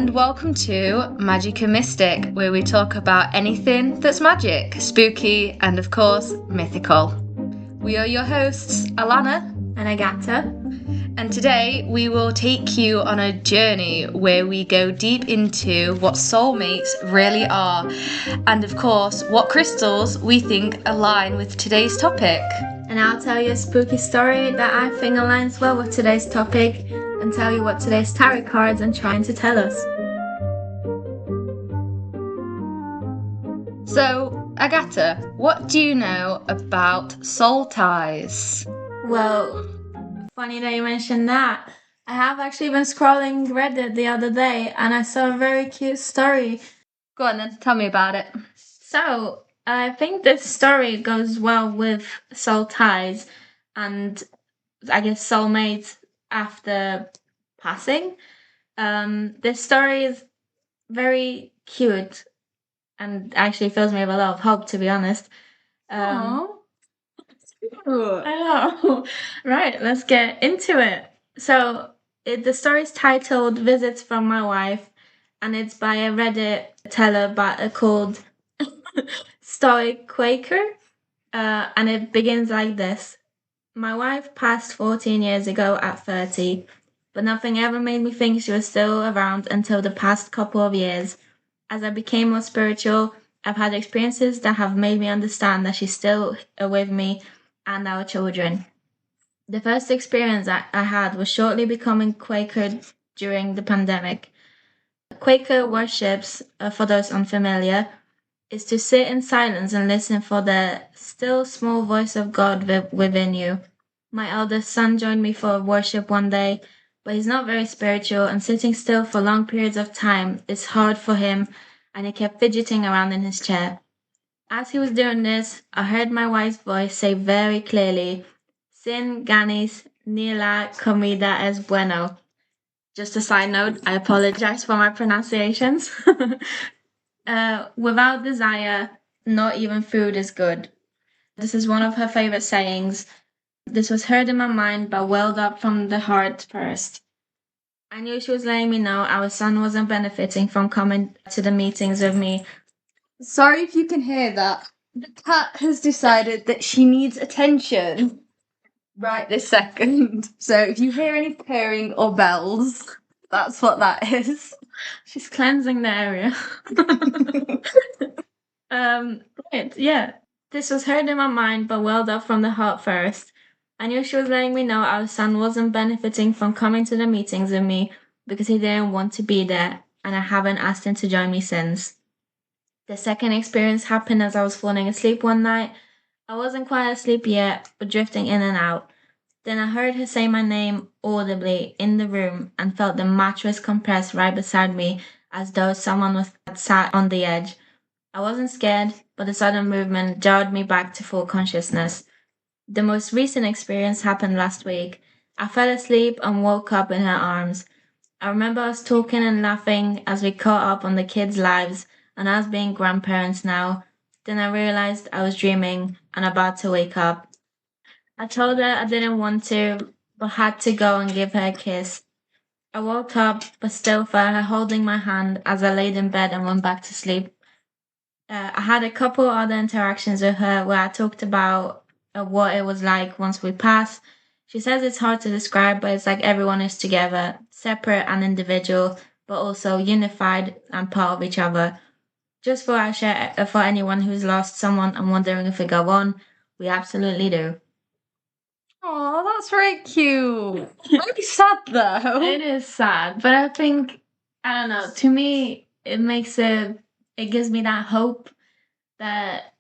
and welcome to Magic and Mystic, where we talk about anything that's magic, spooky, and of course, mythical. We are your hosts, Alana and Agatha, and today we will take you on a journey where we go deep into what soulmates really are, and of course, what crystals we think align with today's topic. And I'll tell you a spooky story that I think aligns well with today's topic and tell you what today's tarot cards are trying to tell us. So, Agatha, what do you know about soul ties? Well, funny that you mentioned that. I have actually been scrolling Reddit the other day and I saw a very cute story. Go on then, tell me about it. So, I think this story goes well with soul ties and I guess soulmates after passing. This story is very cute and actually fills me with a lot of hope, to be honest. I know. Right, let's get into it. So, the story is titled Visits from My Wife, and it's by a Reddit teller called Stoic Quaker. And it begins like this. My wife passed 14 years ago at 30, but nothing ever made me think she was still around until the past couple of years. As I became more spiritual, I've had experiences that have made me understand that she's still with me and our children. The first experience I had was shortly becoming Quaker during the pandemic. Quaker worships, for those unfamiliar, is to sit in silence and listen for the still small voice of God within you. My eldest son joined me for worship one day, but he's not very spiritual, and sitting still for long periods of time is hard for him, and he kept fidgeting around in his chair. As he was doing this, I heard my wife's voice say very clearly, Sin ganis ni la comida es bueno. Just a side note, I apologize for my pronunciations. Without desire, not even food is good. This is one of her favorite sayings. This was heard in my mind but welled up from the heart first. I knew she was letting me know our son wasn't benefiting from coming to the meetings with me. Sorry if you can hear that. The cat has decided that she needs attention right this second. So if you hear any purring or bells, that's what that is. She's cleansing the area. Right, yeah. This was heard in my mind but welled up from the heart first. I knew she was letting me know our son wasn't benefiting from coming to the meetings with me because he didn't want to be there, and I haven't asked him to join me since. The second experience happened as I was falling asleep one night. I wasn't quite asleep yet, but drifting in and out. Then I heard her say my name audibly in the room and felt the mattress compress right beside me as though someone was sat on the edge. I wasn't scared, but the sudden movement jarred me back to full consciousness. The most recent experience happened last week. I fell asleep and woke up in her arms. I remember us talking and laughing as we caught up on the kids' lives and us being grandparents now. Then I realized I was dreaming and about to wake up. I told her I didn't want to, but had to go and give her a kiss. I woke up, but still felt her holding my hand as I laid in bed and went back to sleep. I had a couple other interactions with her where I talked about what it was like once we passed. She says it's hard to describe, but it's like everyone is together, separate and individual, but also unified and part of each other. Just for our share, for anyone who's lost someone and wondering if we go on, we absolutely do. Oh, that's very cute. Very sad though. It is sad, but I think, I don't know, to me, it gives me that hope that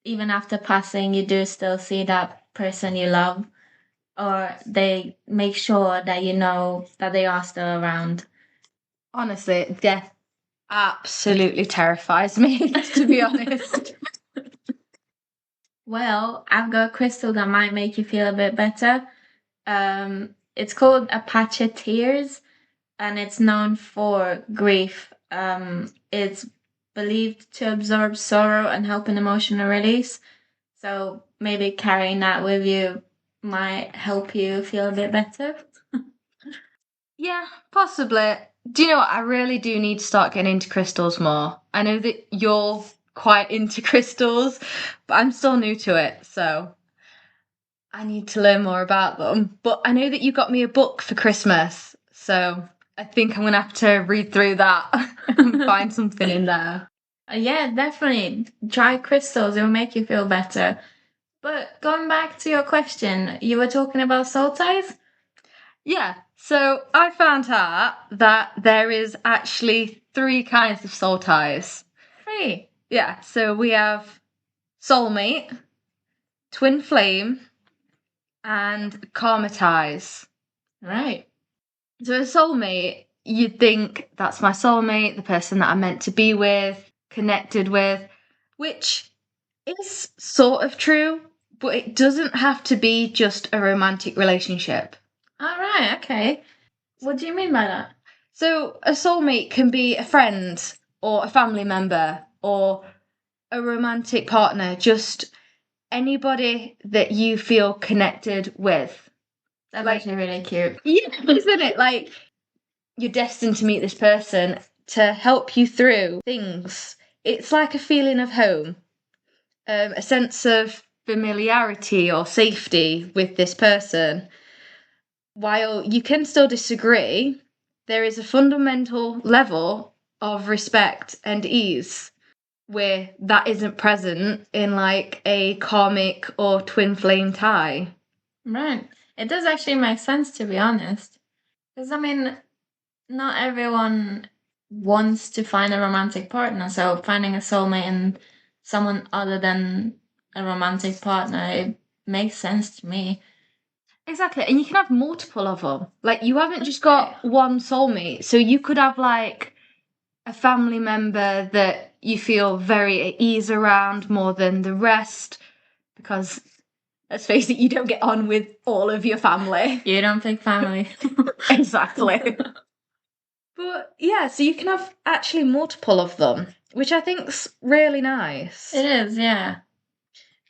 even after passing, you do still see that person you love, or they make sure that you know that they are still around. Honestly, death absolutely terrifies me, to be honest. Well, I've got a crystal that might make you feel a bit better. It's called Apache Tears, and it's known for grief. It's believed to absorb sorrow and help in emotional release. So maybe carrying that with you might help you feel a bit better. Yeah, possibly. Do you know what? I really do need to start getting into crystals more. I know that you're quite into crystals, but I'm still new to it, so I need to learn more about them. But I know that you got me a book for Christmas, so I think I'm gonna have to read through that and find something in there. Yeah, definitely. Try crystals, it will make you feel better. But going back to your question, you were talking about soul ties? Yeah, so I found out that there is actually 3 kinds of soul ties. Three. Yeah, so we have soulmate, twin flame, and karma ties. Right. So a soulmate, you'd think that's my soulmate, the person that I'm meant to be with, connected with, which is sort of true, but it doesn't have to be just a romantic relationship. All right, okay. What do you mean by that? So a soulmate can be a friend or a family member or a romantic partner, just anybody that you feel connected with. That's Like, actually really cute. yeah, isn't it? Like, you're destined to meet this person to help you through things. It's like a feeling of home, a sense of familiarity or safety with this person. While you can still disagree, there is a fundamental level of respect and ease where that isn't present in like a karmic or twin flame tie. Right. It does actually make sense, to be honest. Because, I mean, not everyone wants to find a romantic partner, so finding a soulmate in someone other than a romantic partner, it makes sense to me. Exactly, and you can have multiple of them. Like, you haven't just got one soulmate, so you could have like a family member that you feel very at ease around more than the rest, because let's face it, you don't get on with all of your family. You don't pick family. Exactly. But yeah, so you can have actually multiple of them, which I think's really nice. It is, yeah.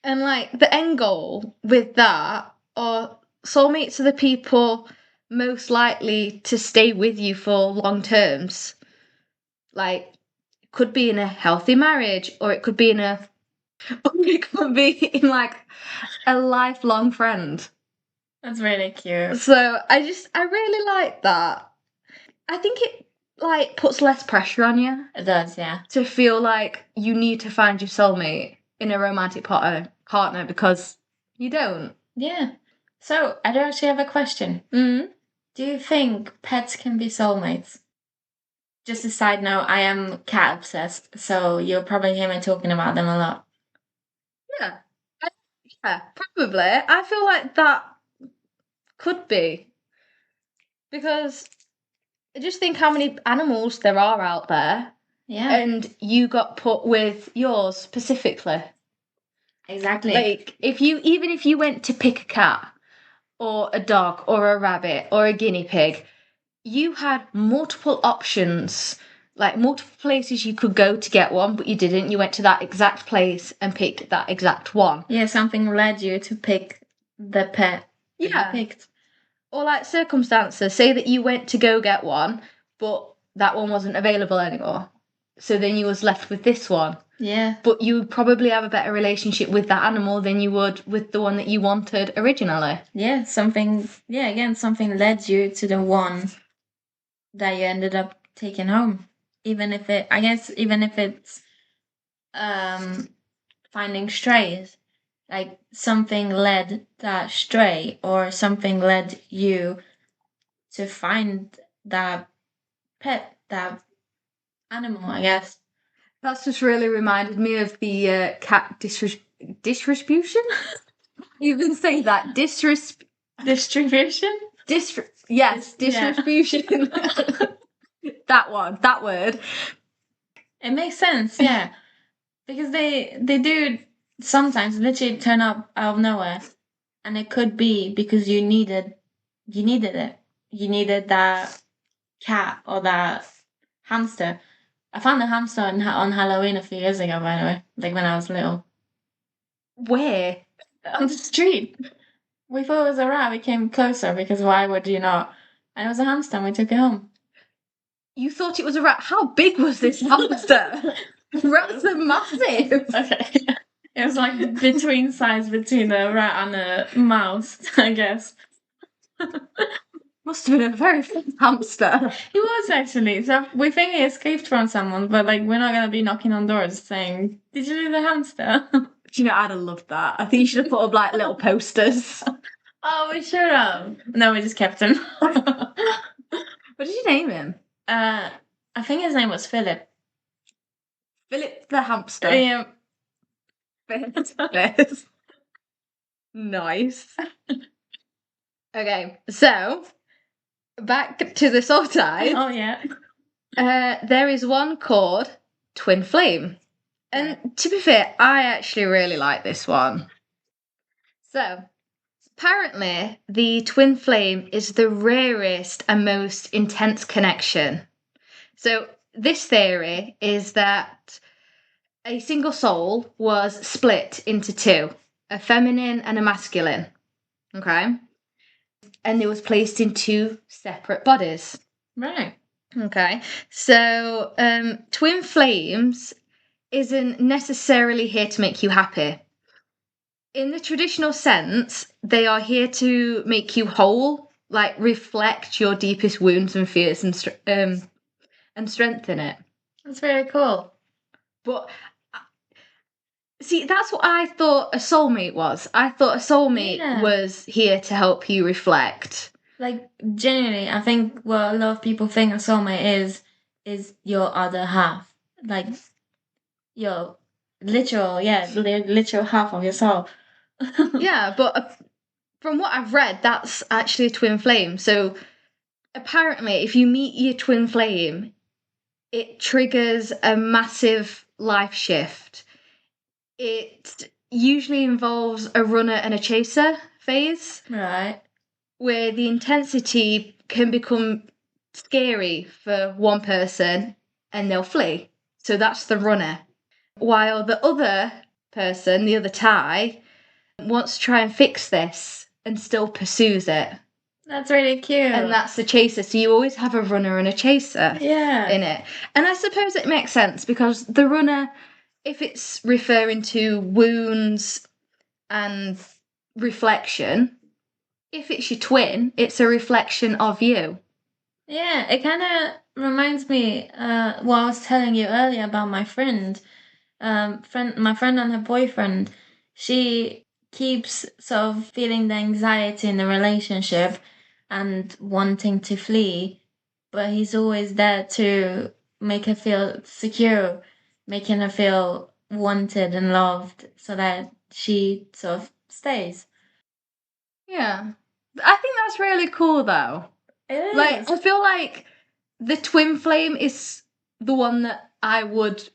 And like the end goal with that are soulmates are the people most likely to stay with you for long terms. Like, could be in a healthy marriage, or it could be in a or it could be in like a lifelong friend. That's really cute. So I really like that. I think it like puts less pressure on you It does, yeah. to feel like you need to find your soulmate in a romantic partner because you don't. Yeah. So, I do actually have a question. Mm. Do you think pets can be soulmates? Just a side note, I am cat obsessed, so you'll probably hear me talking about them a lot. Yeah. I- yeah, probably. I feel like that could be because just think how many animals there are out there, Yeah, and you got put with yours specifically. exactly. Like, even if you went to pick a cat or a dog or a rabbit or a guinea pig, you had multiple options, like multiple places you could go to get one, but you didn't. You went to that exact place and picked that exact one. Yeah, something led you to pick the pet that you Yeah. picked. Or like circumstances, say that you went to go get one, but that one wasn't available anymore. So then you was left with this one. Yeah, But you would probably have a better relationship with that animal than you would with the one that you wanted originally. yeah, again, something led you to the one that you ended up taking home. Even if it's um finding strays, like something led that stray or something led you to find that pet, that animal, I guess. That's just really reminded me of the cat distribution. Even say that Distribution? yes, Yeah. distribution. that word. It makes sense, yeah. Because they do sometimes literally turn up out of nowhere. And it could be because you needed it. You needed that cat or that hamster. I found a hamster on Halloween a few years ago, by the way, like when I was little. Where? On the street. We thought it was a rat. We came closer because why would you not? And it was a hamster and we took it home. You thought it was a rat. How big was this hamster? Rats are massive. Okay. It was like between a rat and a mouse, I guess. Must have been a very fun hamster. He was actually. So we think he escaped from someone, but like we're not gonna be knocking on doors saying, "Did you lose the hamster?" Do you know, I'd have loved that. I think you should have put up like little posters. Oh, we should have. No, we just kept him. What did you name him? I think his name was Philip. Philip the hamster. Yeah. Philip. Nice. Okay, so back to the soul type. Oh yeah. There is one called Twin Flame. And to be fair, I actually really like this one. So, apparently, the twin flame is the rarest and most intense connection. So, this theory is that a single soul was split into two, a feminine and a masculine. Okay? And it was placed in two separate bodies. Right. Okay. So, twin flames isn't necessarily here to make you happy. In the traditional sense, they are here to make you whole, like reflect your deepest wounds and fears and strengthen it. That's very cool. But see, that's what I thought a soulmate was. I thought a soulmate was here to help you reflect. Like genuinely, I think what a lot of people think a soulmate is your other half, like your literal half of your soul. Yeah, but from what I've read, that's actually a twin flame. So apparently, if you meet your twin flame, it triggers a massive life shift. It usually involves a runner and a chaser phase. Right. Where the intensity can become scary for one person and they'll flee. So that's the runner. While the other person, the other tie, wants to try and fix this and still pursues it. That's really cute. And that's the chaser. So you always have a runner and a chaser in it. And I suppose it makes sense because the runner, if it's referring to wounds and reflection, if it's your twin, it's a reflection of you. Yeah, it kind of reminds me what I was telling you earlier about my friend. My friend and her boyfriend, she keeps sort of feeling the anxiety in the relationship and wanting to flee, but he's always there to make her feel secure, making her feel wanted and loved so that she sort of stays. Yeah. I think that's really cool though. It is. Like, I feel like the twin flame is the one that I would.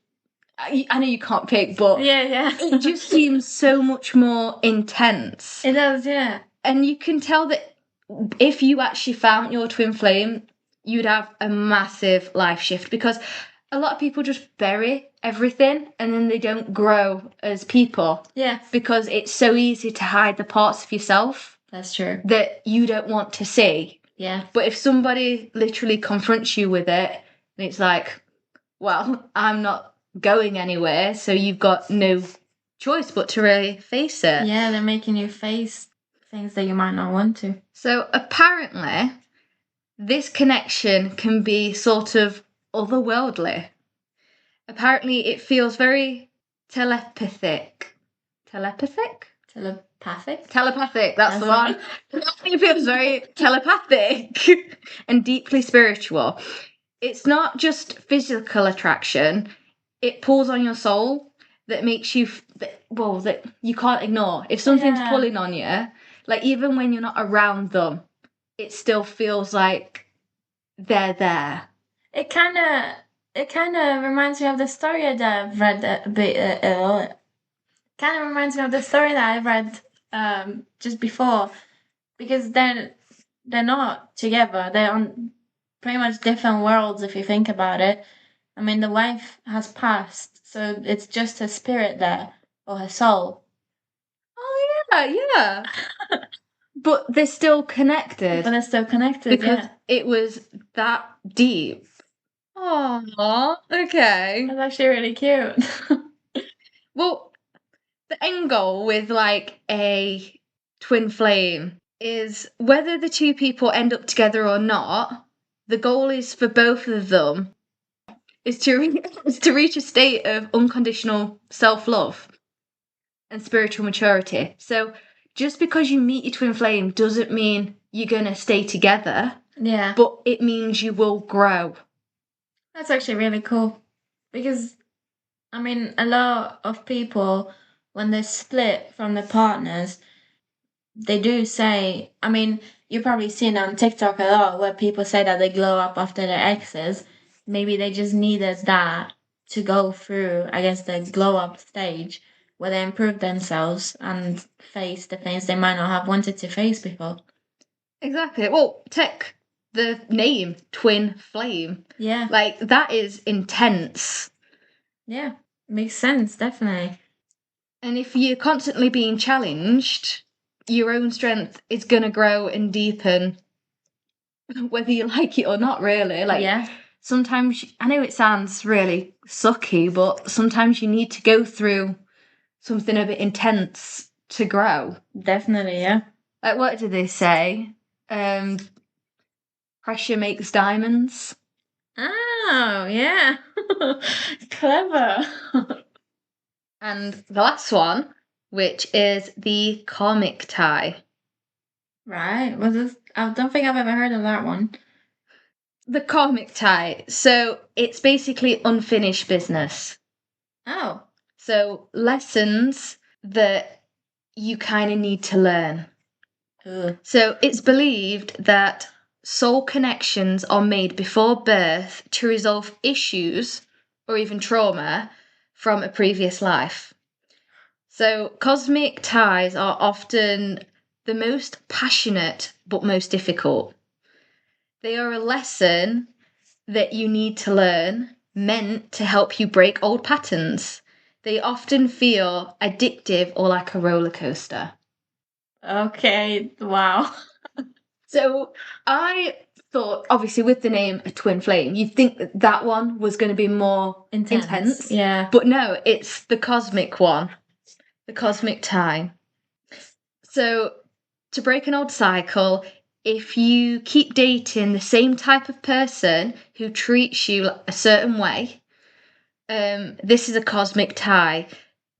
I know you can't pick, but yeah. It just seems so much more intense. It does, yeah. And you can tell that if you actually found your twin flame, you'd have a massive life shift because a lot of people just bury everything and then they don't grow as people. Yeah. Because it's so easy to hide the parts of yourself. That's true. That you don't want to see. Yeah. But if somebody literally confronts you with it, and it's like, well, I'm not going anywhere, so you've got no choice but to really face it. Yeah, they're making you face things that you might not want to. So apparently, this connection can be sort of otherworldly. Apparently, it feels very telepathic. Telepathic? Telepathic, that's the one. It feels very telepathic and deeply spiritual. It's not just physical attraction, it pulls on your soul that makes you, that you can't ignore. If something's pulling on you, like even when you're not around them, it still feels like they're there. It kind of reminds me of the story that I've read a bit. Kind of reminds me of the story that I read just before, because they're not together. They're on pretty much different worlds if you think about it. I mean, the wife has passed, so it's just her spirit there or her soul. Oh yeah. But they're still connected. But they're still connected, because yeah. it was that deep. Oh, okay. That's actually really cute. Well, the end goal with like a twin flame is whether the two people end up together or not, the goal is for both of them is to reach a state of unconditional self-love and spiritual maturity. So just because you meet your twin flame doesn't mean you're going to stay together, Yeah. but it means you will grow. That's actually really cool. Because, I mean, a lot of people, when they split from their partners, they do say, I mean, you've probably seen on TikTok a lot where people say that they glow up after their exes. Maybe they just needed that to go through, I guess, the glow up stage where they improve themselves and face the things they might not have wanted to face before. Exactly. Well, take the name Twin Flame. Yeah. Like, that is intense. Yeah. Makes sense, definitely. And if you're constantly being challenged, your own strength is going to grow and deepen, whether you like it or not, really. Like, Yeah. sometimes, I know it sounds really sucky, but sometimes you need to go through something a bit intense to grow. Definitely, yeah. Like, what do they say? Pressure makes diamonds. Oh, yeah. Clever. And the last one, which is the karmic tie. Right. Was this? I don't think I've ever heard of that one. The karmic tie. So it's basically unfinished business. Oh. So lessons that you kind of need to learn. Ugh. So it's believed that soul connections are made before birth to resolve issues or even trauma from a previous life. So cosmic ties are often the most passionate but most difficult. They are a lesson that you need to learn, meant to help you break old patterns. They often feel addictive or like a roller coaster. Okay. Wow. So I thought, obviously, with the name A Twin Flame, you'd think that that one was going to be more intense. Yeah. But no, it's the cosmic one, the cosmic tie. So to break an old cycle, if you keep dating the same type of person who treats you a certain way, this is a cosmic tie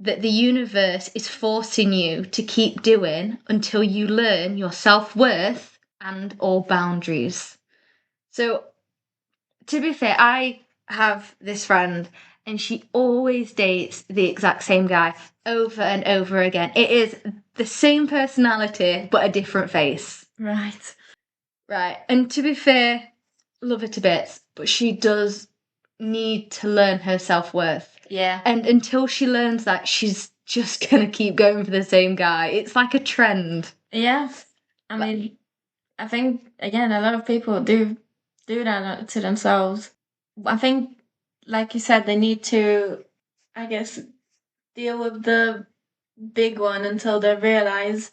that the universe is forcing you to keep doing until you learn your self-worth and all boundaries. So, to be fair, I have this friend and she always dates the exact same guy over and over again. It is the same personality but a different face. Right. Right. And to be fair, love her to bits, but she does need to learn her self-worth. Yeah. And until she learns that, she's just gonna keep going for the same guy. It's like a trend. Yeah. I mean, I think again, a lot of people do that to themselves. I think, like you said, they need to, I guess, deal with the big one until they realize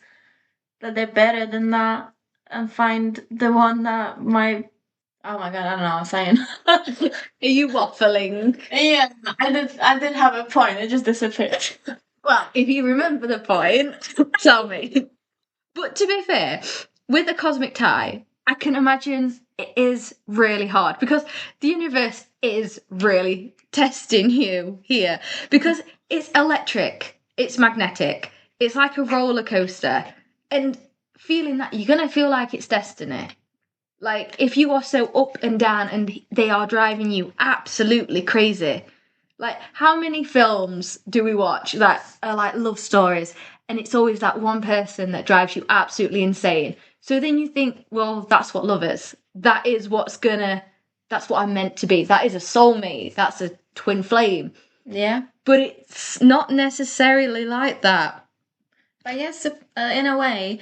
that they're better than that and find the one that might. Oh my god, I don't know what I'm saying. Are you waffling? Yeah, I did have a point, it just disappeared. Well, if you remember the point, tell me. But to be fair, with a cosmic tie, I can imagine it is really hard because the universe is really testing you here because it's electric, it's magnetic, it's like a roller coaster, and feeling that you're gonna feel like it's destiny. Like if you are so up and down and they are driving you absolutely crazy. Like how many films do we watch that are like love stories and it's always that one person that drives you absolutely insane. So then you think, well, that's what love is. That's what I'm meant to be. That is a soulmate. That's a twin flame. Yeah. But it's not necessarily like that. But yes, in a way,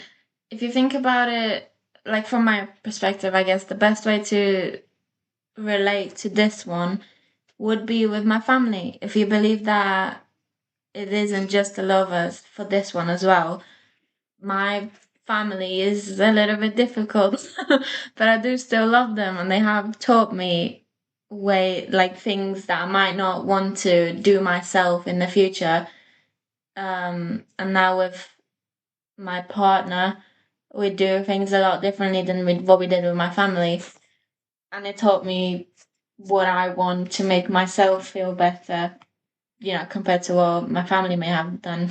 if you think about it, like from my perspective, I guess the best way to relate to this one would be with my family. If you believe that it isn't just the lovers for this one as well, my family is a little bit difficult, but I do still love them, and they have taught me things that I might not want to do myself in the future. And now with my partner, we do things a lot differently than what we did with my family, and it taught me what I want to make myself feel better, compared to what my family may have done.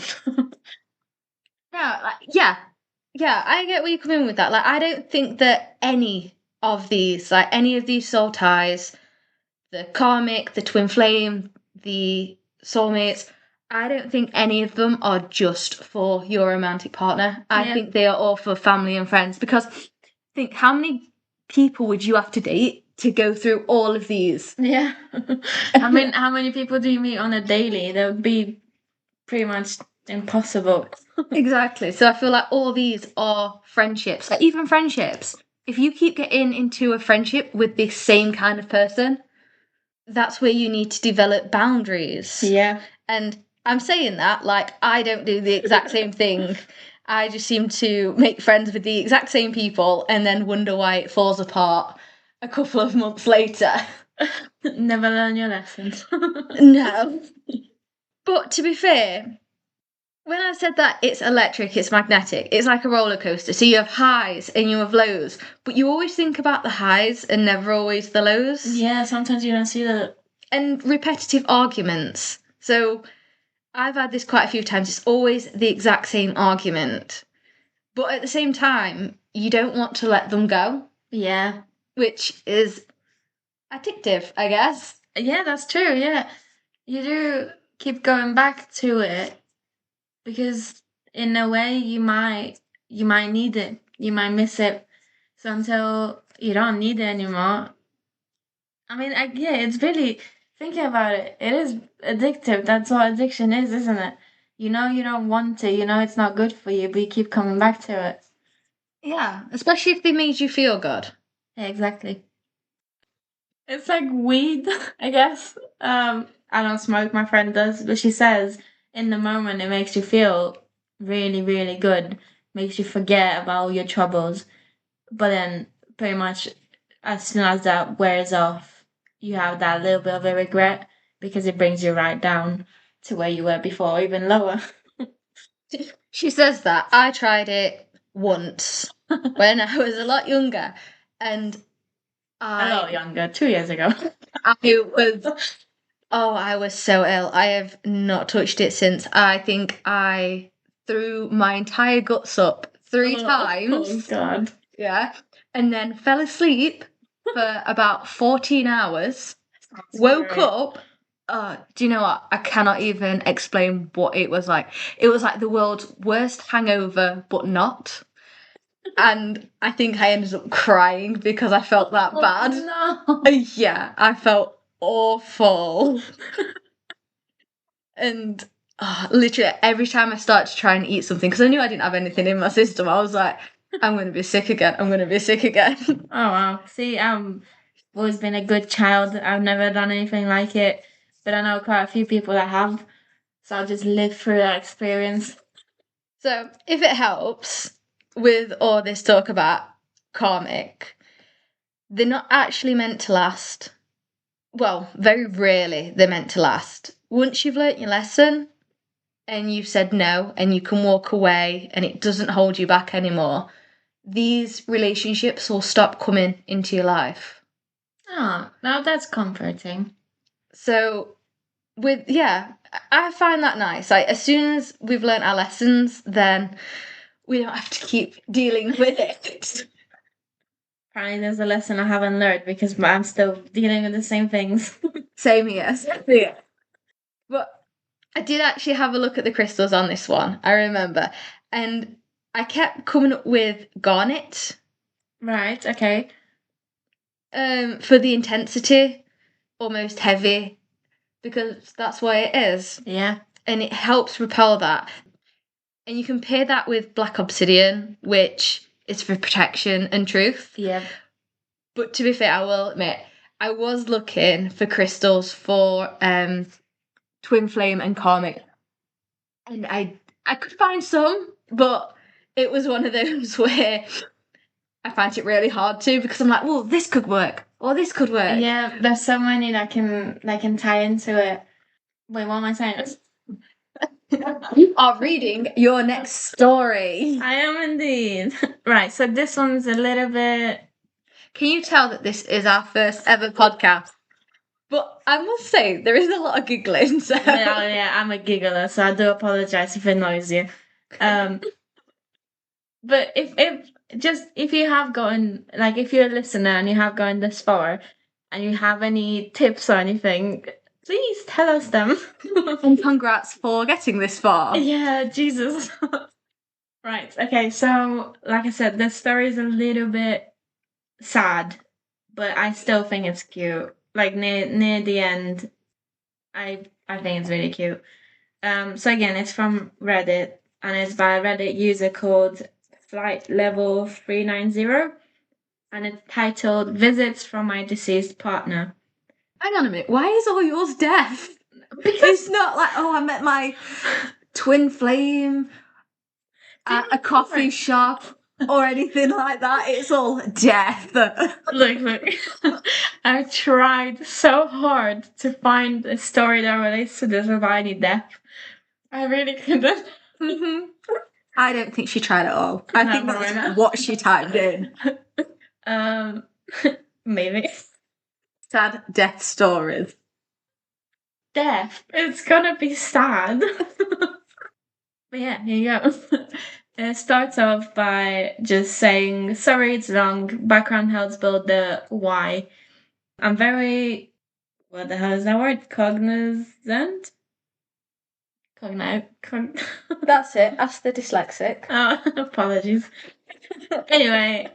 Yeah, I get where you're coming with that. Like, I don't think that any of these soul ties, the karmic, the twin flame, the soulmates, I don't think any of them are just for your romantic partner. I Yeah. think they are all for family and friends, because think how many people would you have to date to go through all of these? Yeah. I mean, how many people do you meet on a daily? That would be pretty much impossible. Exactly. So I feel like all these are friendships. Like, even friendships, if you keep getting into a friendship with this same kind of person, that's where you need to develop boundaries. Yeah. And I'm saying that like I don't do the exact same thing. I just seem to make friends with the exact same people and then wonder why it falls apart a couple of months later. Never learn your lessons. No. But to be fair, when I said that it's electric, it's magnetic, it's like a roller coaster. So you have highs and you have lows, but you always think about the highs and never always the lows. Yeah, sometimes you don't see that. And repetitive arguments. So I've had this quite a few times. It's always the exact same argument. But at the same time, you don't want to let them go. Yeah. Which is addictive, I guess. Yeah, that's true. Yeah. You do keep going back to it because in a way you might need it. You might miss it. So until you don't need it anymore. I mean, yeah, it's really thinking about it. It is addictive. That's what addiction is, isn't it? You know you don't want to. You know it's not good for you, but you keep coming back to it. Yeah, especially if they made you feel good. Yeah, exactly. It's like weed, I guess. I don't smoke. My friend does, but she says in the moment it makes you feel really, really good. Makes you forget about all your troubles. But then, pretty much, as soon as that wears off, you have that little bit of a regret because it brings you right down to where you were before, even lower. She says that. I tried it once when I was a lot younger, and A lot younger, 2 years ago. I was so ill. I have not touched it since. I think I threw my entire guts up 3 times. Oh, God. Yeah. And then fell asleep for about 14 hours. Woke up. Do you know what? I cannot even explain what it was like. It was like the world's worst hangover, but not. And I think I ended up crying because I felt that bad. No. Yeah, I felt awful. And literally every time I started to try and eat something, because I knew I didn't have anything in my system, I was like, I'm going to be sick again. I'm going to be sick again. Oh, wow. See, always been a good child. I've never done anything like it, but I know quite a few people that have. So I'll just live through that experience. So, if it helps with all this talk about karmic, they're not actually meant to last. Well, very rarely they're meant to last. Once you've learnt your lesson and you've said no and you can walk away and it doesn't hold you back anymore, these relationships will stop coming into your life. Oh, now that's comforting. So, I find that nice. Like, as soon as we've learnt our lessons, then we don't have to keep dealing with it. Apparently, there's a lesson I haven't learned because I'm still dealing with the same things. Same here. Yeah. But I did actually have a look at the crystals on this one, I remember. And I kept coming up with garnet. Right, okay. For the intensity, almost heavy, because that's what it is. Yeah. And it helps repel that. And you can pair that with black obsidian, which is for protection and truth. Yeah. But to be fair, I will admit, I was looking for crystals for twin flame and karmic. And I could find some, but it was one of those where I find it really hard to, because I'm like, well, this could work, or this could work. Yeah, there's so many that can tie into it. Wait, what am I saying? You are reading your next story. I am indeed. Right, so this one's a little bit... Can you tell that this is our first ever podcast? But I must say, there is a lot of giggling. So. Yeah, I'm a giggler, so I do apologize if it annoys you. But if you have gotten, like, if you're a listener and you have gone this far, and you have any tips or anything, please tell us them. And congrats for getting this far. Yeah, Jesus. Right, okay, so, like I said, this story is a little bit sad, but I still think it's cute. Like, near the end, I think it's really cute. So again, it's from Reddit, and it's by a Reddit user called Flight Level 390, and it's titled "Visits from My Deceased Partner." Hang on a minute, why is all yours death? Because it's not like, oh, I met my twin flame at a coffee shop or anything like that. It's all death. Look. I tried so hard to find a story that relates to this without any death. I really couldn't. I don't think she tried at all. I think that's what she typed in. Maybe. Sad death stories. Death. It's gonna be sad. But yeah, here you go. It starts off by just saying, sorry, it's long. Background helps build the why. I'm very, what the hell is that word? Cognizant? That's it. Ask the dyslexic. Oh, apologies. Anyway,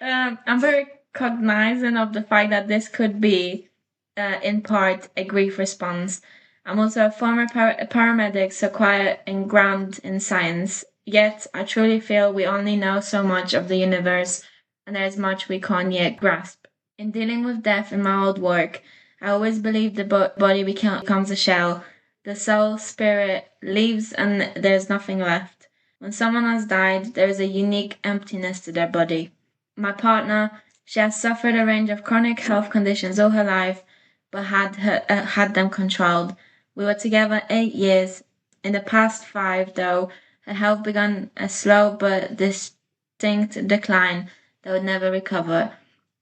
I'm very cognizant of the fact that this could be, in part, a grief response. I'm also a former paramedic, so quiet and grounded in science. Yet, I truly feel we only know so much of the universe, and there's much we can't yet grasp. In dealing with death in my old work, I always believed the body becomes a shell. The soul, spirit, leaves, and there's nothing left. When someone has died, there is a unique emptiness to their body. My partner, she has suffered a range of chronic health conditions all her life, but had them controlled. We were together 8 years. In the past 5, though, her health began a slow but distinct decline that would never recover.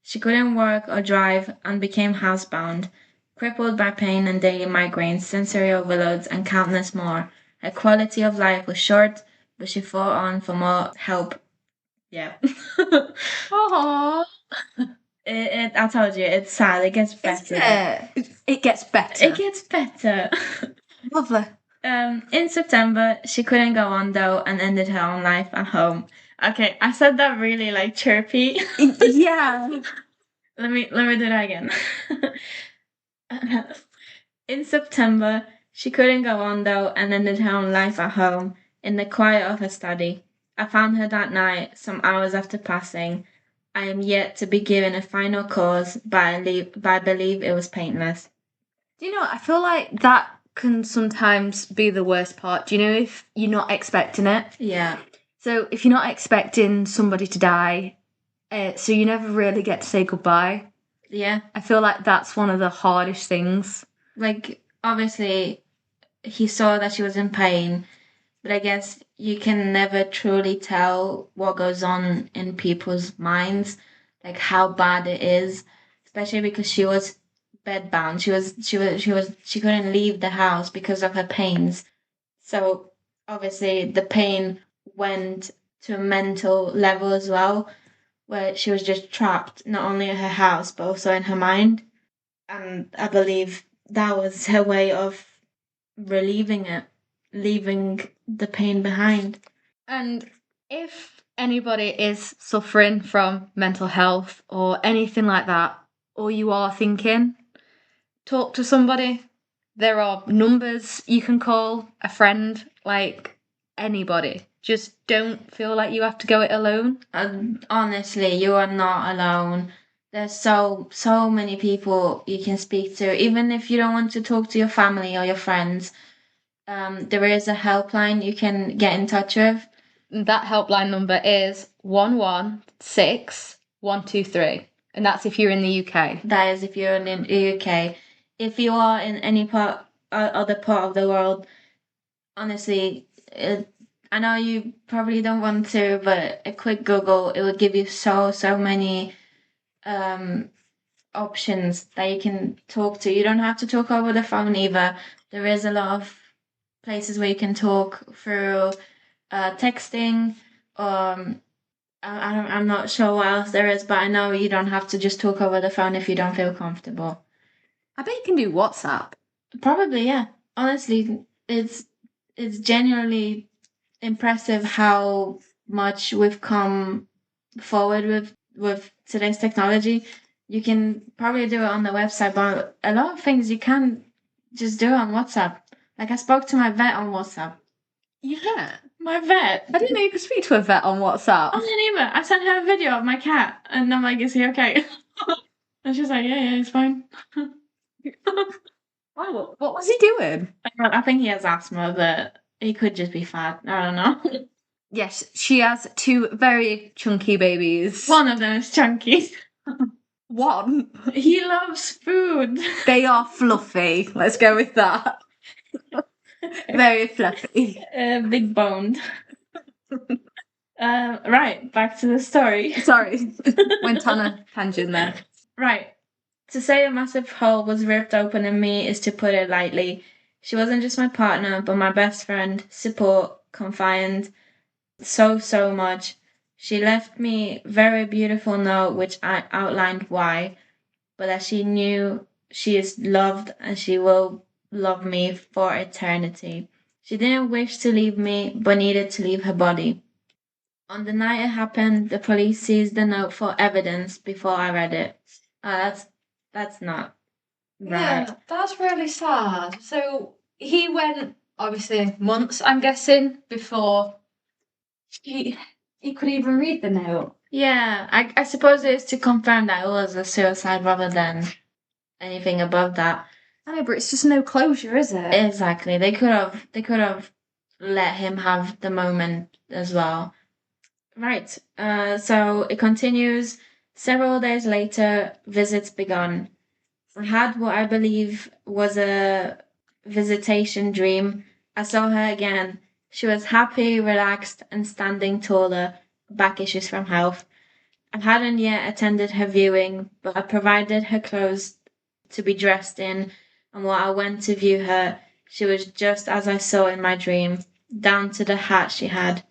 She couldn't work or drive and became housebound, crippled by pain and daily migraines, sensory overloads, and countless more. Her quality of life was short, but she fought on for more help. Yeah. Aww. I told you, it's sad. It gets better. It gets better. It gets better. Lovely. In September, she couldn't go on though and ended her own life at home. Okay, I said that really like chirpy. Yeah. Let me do that again. In September, she couldn't go on though and ended her own life at home in the quiet of her study. I found her that night, some hours after passing. I am yet to be given a final cause, but I believe it was painless. Do you know, I feel like that can sometimes be the worst part. Do you know, if you're not expecting it? Yeah. So if you're not expecting somebody to die, so you never really get to say goodbye. Yeah. I feel like that's one of the hardest things. Like, obviously, he saw that she was in pain, but I guess you can never truly tell what goes on in people's minds, like how bad it is, especially because she was bedbound. She couldn't leave the house because of her pains. So obviously the pain went to a mental level as well, where she was just trapped not only in her house but also in her mind. And I believe that was her way of relieving it, leaving the pain behind. And if anybody is suffering from mental health or anything like that, or you are thinking, talk to somebody. There are numbers you can call, a friend, like anybody. Just don't feel like you have to go it alone. And honestly, you are not alone. There's so many people you can speak to, even if you don't want to talk to your family or your friends. There is a helpline you can get in touch with. That helpline number is 116123. And that's if you're in the UK. That is if you're in the UK. If you are in any other part of the world, honestly, I know you probably don't want to, but a quick Google, it will give you so many options that you can talk to. You don't have to talk over the phone either. There is a lot of places where you can talk through texting. I'm not sure what else there is, but I know you don't have to just talk over the phone if you don't feel comfortable. I bet you can do WhatsApp. Probably, yeah. Honestly, it's genuinely impressive how much we've come forward with today's technology. You can probably do it on the website, but a lot of things you can just do on WhatsApp. Like I spoke to my vet on WhatsApp. Yeah. My vet. I didn't know you could speak to a vet on WhatsApp. I didn't either. I sent her a video of my cat, and I'm like, "Is he okay?" And she's like, "Yeah, he's fine." Wow, what was he doing? I think he has asthma, but he could just be fat. I don't know. Yes, she has two very chunky babies. One of them is chunky. One. He loves food. They are fluffy. Let's go with that. Very fluffy. Big boned. Right, back to the story. Sorry, went on a tangent there. Right. To say a massive hole was ripped open in me is to put it lightly. She wasn't just my partner, but my best friend, support, confidant, so much. She left me very beautiful note which I outlined why, but that she knew she is loved and she will love me for eternity. She didn't wish to leave me, but needed to leave her body. On the night it happened, the police seized the note for evidence before I read it. That's not right. Yeah, that's really sad. So he went, obviously, months, I'm guessing, before he could even read the note. Yeah, I suppose it is to confirm that it was a suicide rather than anything above that. I know, but it's just no closure, is it? Exactly. They could have let him have the moment as well. Right. So it continues. Several days later, visits begun. I had what I believe was a visitation dream. I saw her again. She was happy, relaxed, and standing taller, back issues from health. I hadn't yet attended her viewing, but I provided her clothes to be dressed in, and while I went to view her, she was just as I saw in my dream, down to the hat she had.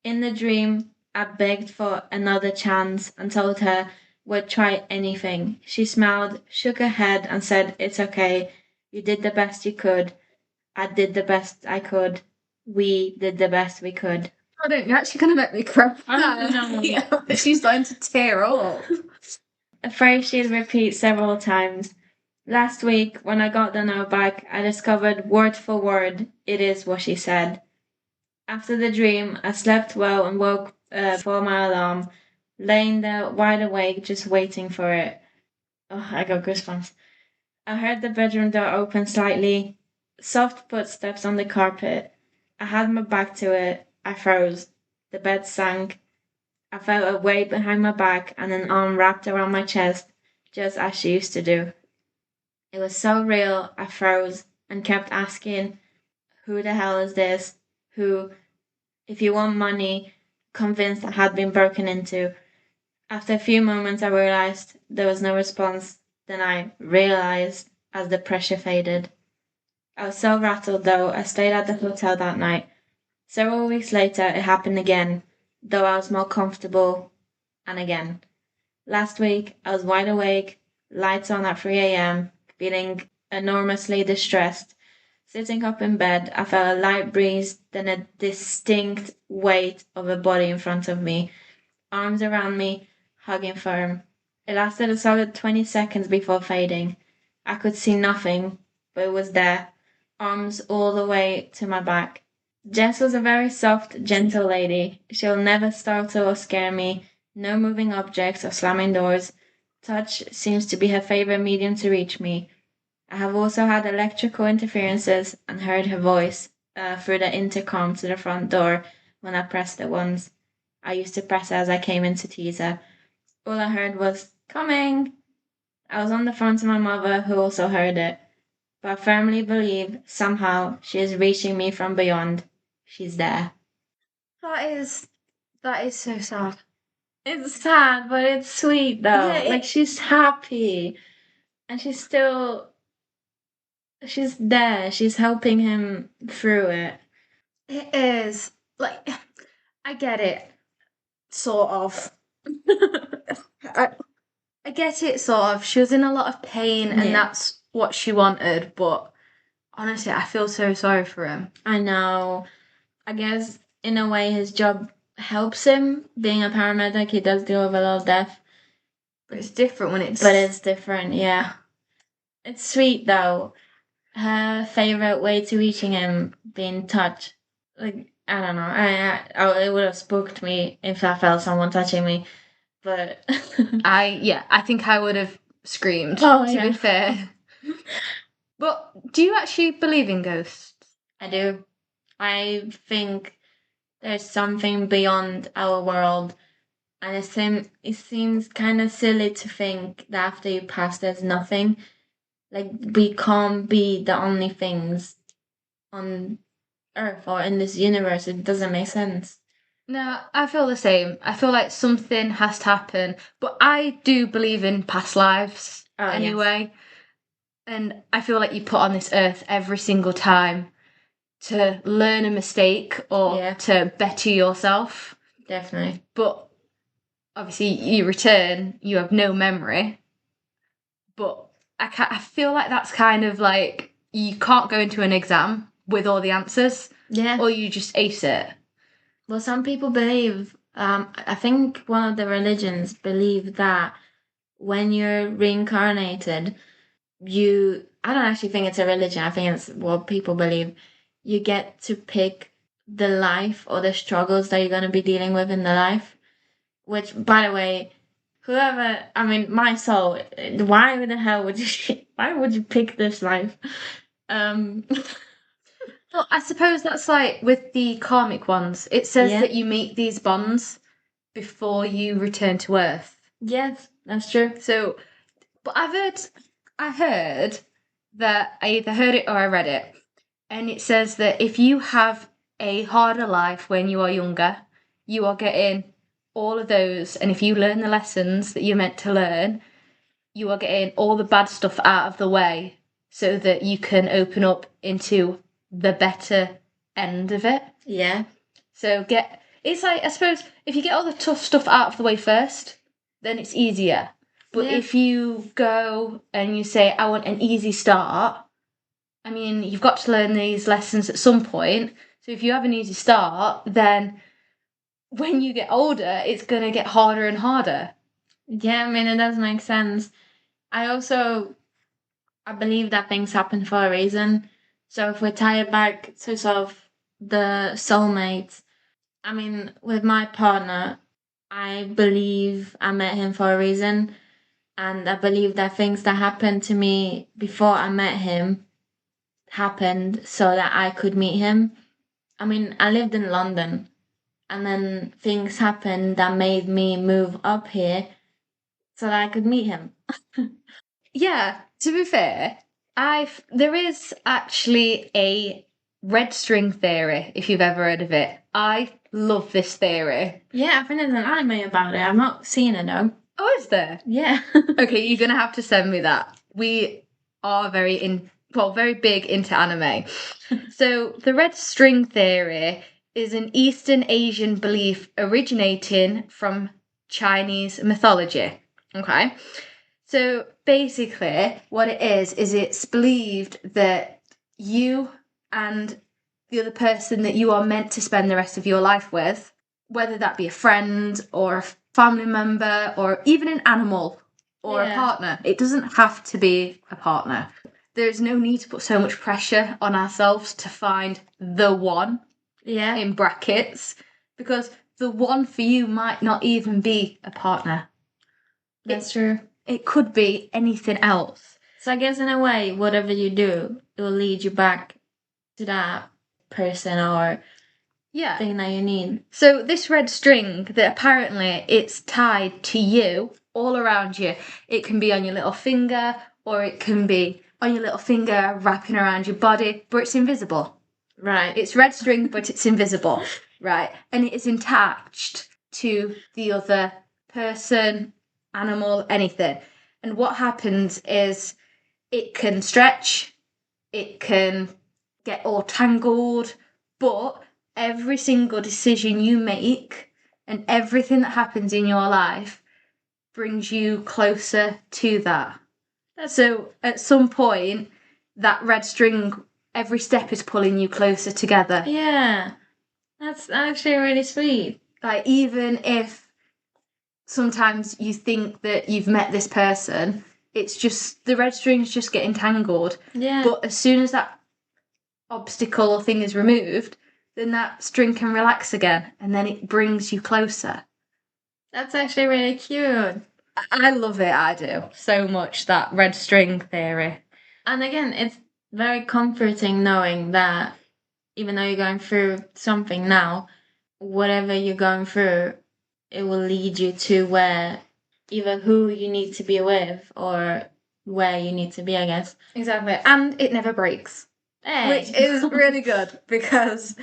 In the dream, I begged for another chance and told her we'd try anything. She smiled, shook her head, and said, "It's okay. You did the best you could. I did the best I could. We did the best we could." I don't, you're actually going to make me cry. I know. Yeah, she's starting to tear up. A phrase she'd repeat several times. Last week, when I got the note back, I discovered word for word it is what she said. After the dream, I slept well and woke for my alarm, laying there wide awake, just waiting for it. Oh, I got goosebumps. I heard the bedroom door open slightly, soft footsteps on the carpet. I had my back to it. I froze. The bed sank. I felt a weight behind my back and an arm wrapped around my chest, just as she used to do. It was so real, I froze and kept asking, "Who the hell is this? Who? If you want money," convinced I had been broken into. After a few moments, I realized there was no response. Then I realized as the pressure faded. I was so rattled, though, I stayed at the hotel that night. Several weeks later, it happened again, though I was more comfortable, and again. Last week, I was wide awake, lights on at 3 a.m., feeling enormously distressed. Sitting up in bed, I felt a light breeze, then a distinct weight of a body in front of me, arms around me, hugging firm. It lasted a solid 20 seconds before fading. I could see nothing, but it was there, arms all the way to my back. Jess was a very soft, gentle lady. She'll never startle or scare me. No moving objects or slamming doors. Touch seems to be her favorite medium to reach me. I have also had electrical interferences and heard her voice through the intercom to the front door, when I pressed it once. I used to press it as I came in to tease her. All I heard was, coming! I was on the phone to my mother, who also heard it. But I firmly believe, somehow, she is reaching me from beyond. She's there. That is so sad. It's sad, but it's sweet, though. Yeah, like, she's happy. And she's there. She's helping him through it. It is. Like, I get it. Sort of. I get it, sort of. She was in a lot of pain, and that's what she wanted, but honestly, I feel so sorry for him. I know. I guess, in a way, his job helps him. Being a paramedic, he does deal with a lot of death. But it's different when it's... But it's different, yeah. It's sweet, though. Her favourite way to reaching him, being touched. Like, I don't know. It would have spooked me if I felt someone touching me. But I think I would have screamed, to be fair. But do you actually believe in ghosts? I do. I think there's something beyond our world. And it seems kind of silly to think that after you pass, there's nothing. Like, we can't be the only things on Earth or in this universe. It doesn't make sense. No, I feel the same. I feel like something has to happen. But I do believe in past lives anyway. Yes. And I feel like you put on this earth every single time to learn a mistake or to better yourself. Definitely. But obviously, you return, you have no memory. But I feel like that's kind of like, you can't go into an exam with all the answers. Yeah. Or you just ace it. Well, some people believe, I think one of the religions believe that when you're reincarnated, I don't actually think it's a religion, I think it's what people believe. You get to pick the life or the struggles that you're going to be dealing with in the life. Which, by the way, my soul, why the hell would you pick this life? Well, I suppose that's like with the karmic ones. It says that you make these bonds before you return to Earth. Yes, that's true. So, but I heard that I either heard it or I read it, and it says that if you have a harder life when you are younger, you are getting all of those, and if you learn the lessons that you're meant to learn, you are getting all the bad stuff out of the way so that you can open up into the better end of it. Yeah. So it's like, I suppose, if you get all the tough stuff out of the way first, then it's easier. But if you go and you say, I want an easy start, I mean, you've got to learn these lessons at some point. So if you have an easy start, then when you get older, it's going to get harder and harder. Yeah, I mean, it does make sense. I believe that things happen for a reason. So if we tie it back to sort of the soulmates, I mean, with my partner, I believe I met him for a reason. And I believe that things that happened to me before I met him happened so that I could meet him. I mean, I lived in London, and then things happened that made me move up here so that I could meet him. Yeah, to be fair, there is actually a red string theory, if you've ever heard of it. I love this theory. Yeah, I think there's an anime about it. I've not seen it though. Oh, is there? Yeah. Okay, you're gonna have to send me that. We are very big into anime. So the red string theory is an Eastern Asian belief originating from Chinese mythology. Okay. So basically, what it is it's believed that you and the other person that you are meant to spend the rest of your life with, whether that be a friend or a family member or even an animal or a partner, it doesn't have to be a partner. There's no need to put so much pressure on ourselves to find the one, in brackets, because the one for you might not even be a partner. That's true. It could be anything else. So I guess in a way, whatever you do, it will lead you back to that person or... Yeah. thing that you need. So this red string that apparently it's tied to you all around you. It can be on your little finger or it can be on your little finger wrapping around your body, but it's invisible. Right. It's red string, but it's invisible. Right. And it is attached to the other person, animal, anything. And what happens is it can stretch, it can get all tangled, but every single decision you make and everything that happens in your life brings you closer to that. So at some point, that red string, every step is pulling you closer together. Yeah. That's actually really sweet. Like, even if sometimes you think that you've met this person, it's just the red string's just getting tangled. Yeah. But as soon as that obstacle or thing is removed, then that string can relax again and then it brings you closer. That's actually really cute. I love it, I do. So much, that red string theory. And again, it's very comforting knowing that even though you're going through something now, whatever you're going through, it will lead you to where either who you need to be with or where you need to be, I guess. Exactly. And it never breaks. Hey. Which is really good because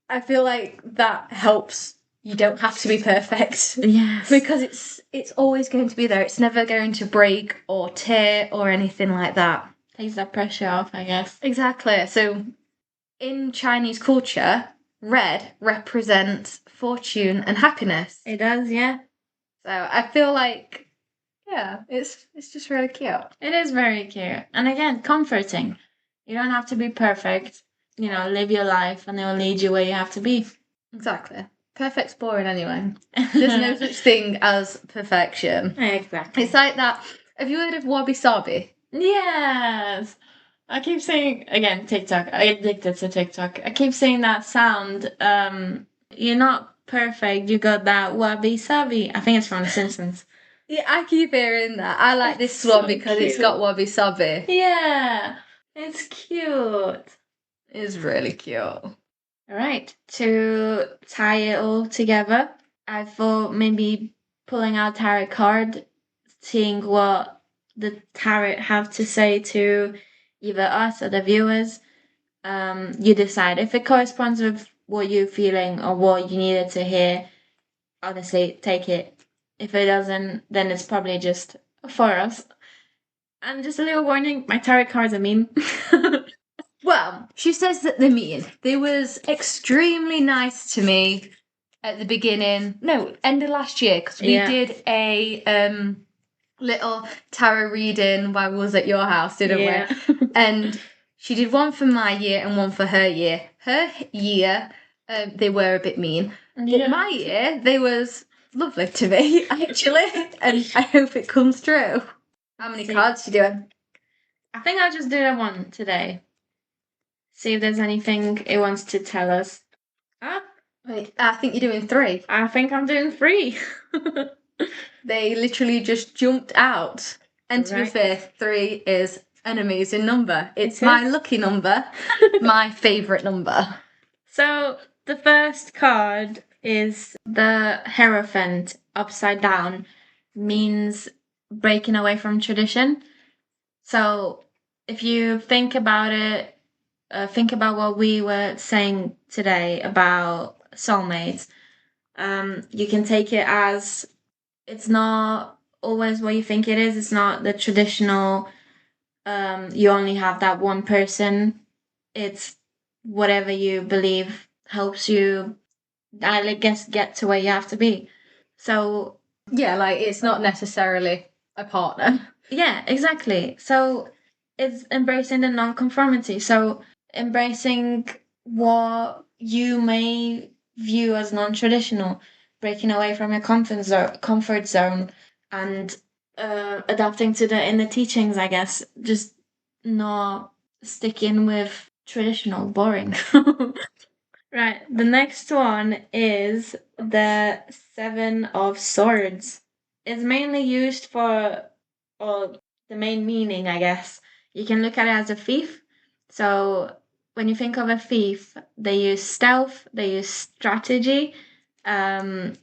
I feel like that helps. You don't have to be perfect. Yes. Because it's always going to be there. It's never going to break or tear or anything like that. Takes that pressure off, I guess. Exactly. So in Chinese culture, red represents fortune and happiness. It does, yeah. So I feel like, yeah, it's just really cute. It is very cute. And again, comforting. You don't have to be perfect. You know, live your life and it will lead you where you have to be. Exactly. Perfect's boring anyway. There's no such thing as perfection. Exactly. It's like that. Have you heard of wabi sabi? Yes. I keep saying again TikTok. I addicted to TikTok. I keep saying that sound. You're not perfect. You got that wabi sabi. I think it's from The Simpsons. Yeah, I keep hearing that. I like It's this one so because cute. it's got wabi sabi. Yeah, it's cute. It's really cute. All right, to tie it all together, I thought maybe pulling out tarot card, seeing what the tarot have to say to either us or the viewers. You decide if it corresponds with what you're feeling or what you needed to hear. Honestly, take it. If it doesn't, then it's probably just for us. And just a little warning: my tarot cards are mean. Well, she says that they're mean. They was extremely nice to me at the beginning. No, end of last year, because we did a little tarot reading while we was at your house, didn't we? And she did one for my year and one for her year. Her year, they were a bit mean. But my year, they was lovely to me, actually. And I hope it comes true. How many cards you doing? I think I'll just do that one today. See if there's anything it wants to tell us. Wait, I think you're doing 3. I think I'm doing 3. They literally just jumped out. And to be fair, 3 is an amazing number. It's my lucky number, my favourite number. So the first card is the Hierophant upside down, means breaking away from tradition. So if you think about it, think about what we were saying today about soulmates. You can take it as it's not always what you think it is. It's not the traditional, you only have that one person. It's whatever you believe helps you, I guess, get to where you have to be. So yeah, like it's not necessarily a partner. Yeah, exactly. So it's embracing the non-conformity. So embracing what you may view as non-traditional, breaking away from your comfort zone, and adapting to the inner teachings. I guess just not sticking with traditional, boring. Right. The next one is the Seven of Swords. It's mainly used for, or the main meaning, I guess. You can look at it as a thief. So when you think of a thief, they use stealth, they use strategy, and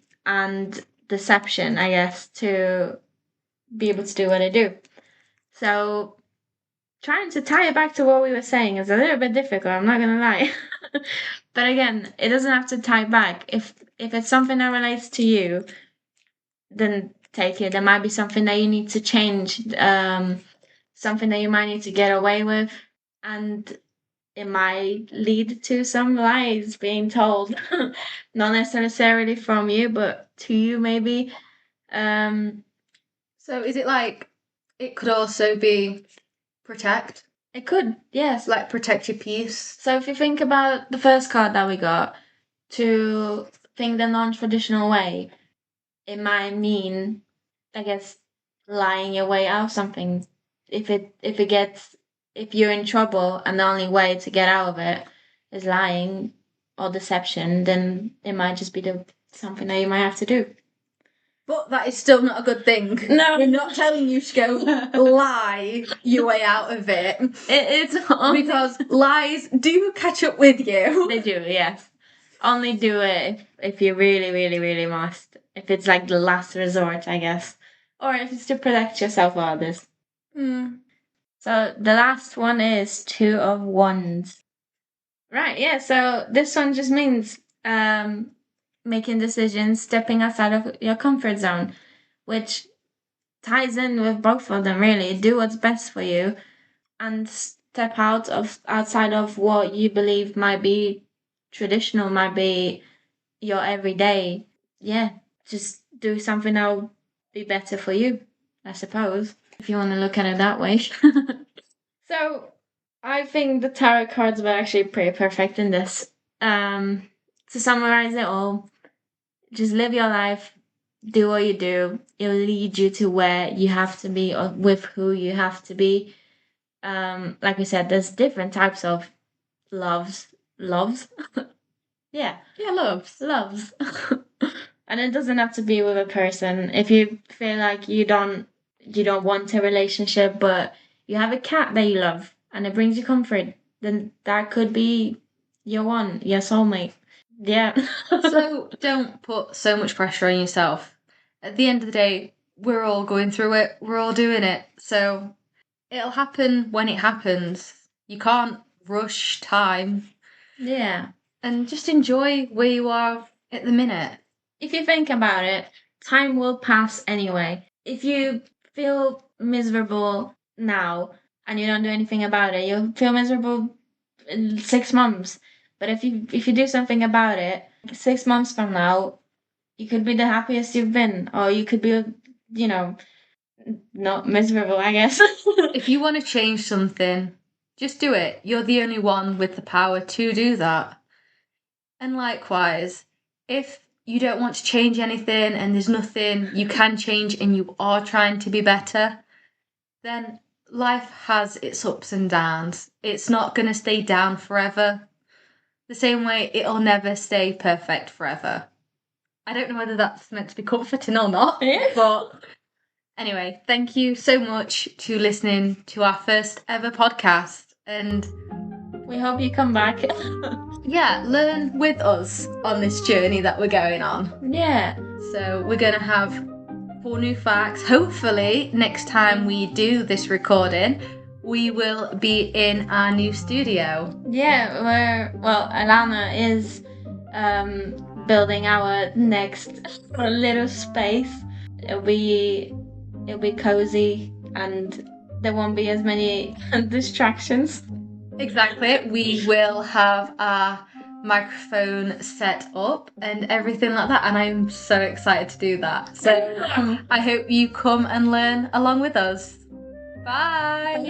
deception, I guess, to be able to do what they do. So trying to tie it back to what we were saying is a little bit difficult, I'm not gonna lie. But again, it doesn't have to tie back. If it's something that relates to you, then take it. There might be something that you need to change, something that you might need to get away with, and it might lead to some lies being told, not necessarily from you, but to you maybe. So is it like it could also be protect? It could, yes. Like protect your peace. So if you think about the first card that we got, to think the non-traditional way, it might mean, I guess, lying your way out of something. If you're in trouble and the only way to get out of it is lying or deception, then it might just be something that you might have to do. But that is still not a good thing. No. We're not telling you to go lie your way out of it. It's only... Because lies do catch up with you. They do, yes. Only do it if you really, really, really must. If it's like the last resort, I guess. Or if it's to protect yourself or others. So the last one is Two of Wands. Right, yeah, so this one just means making decisions, stepping outside of your comfort zone, which ties in with both of them, really. Do what's best for you and step outside of what you believe might be traditional, might be your everyday. Yeah, just do something that'll be better for you, I suppose, if you want to look at it that way. So I think the tarot cards were actually pretty perfect in this. To summarize it all, just live your life, do what you do. It'll lead you to where you have to be or with who you have to be. Like we said, there's different types of loves. Yeah, loves. And it doesn't have to be with a person. If you feel like you don't want a relationship, but you have a cat that you love and it brings you comfort, then that could be your one, your soulmate. Yeah. So don't put so much pressure on yourself. At the end of the day, we're all going through it. We're all doing it. So it'll happen when it happens. You can't rush time. Yeah. And just enjoy where you are at the minute. If you think about it, time will pass anyway. If you feel miserable now and you don't do anything about it, you'll feel miserable in 6 months. But if you do something about it, 6 months from now, you could be the happiest you've been, or you could be, not miserable, I guess. If you want to change something, just do it. You're the only one with the power to do that. And likewise, if you don't want to change anything and there's nothing you can change and you are trying to be better, then life has its ups and downs. It's not going to stay down forever. The same way it'll never stay perfect forever. I don't know whether that's meant to be comforting or not, but anyway, thank you so much to listening to our first ever podcast, and we hope you come back. Yeah, learn with us on this journey that we're going on. Yeah. So we're going to have 4 new facts. Hopefully, next time we do this recording, we will be in our new studio. Yeah, Alana is building our next little space. It'll be cozy and there won't be as many distractions. Exactly. We will have our microphone set up and everything like that, and I'm so excited to do that. So I hope you come and learn along with us. Bye.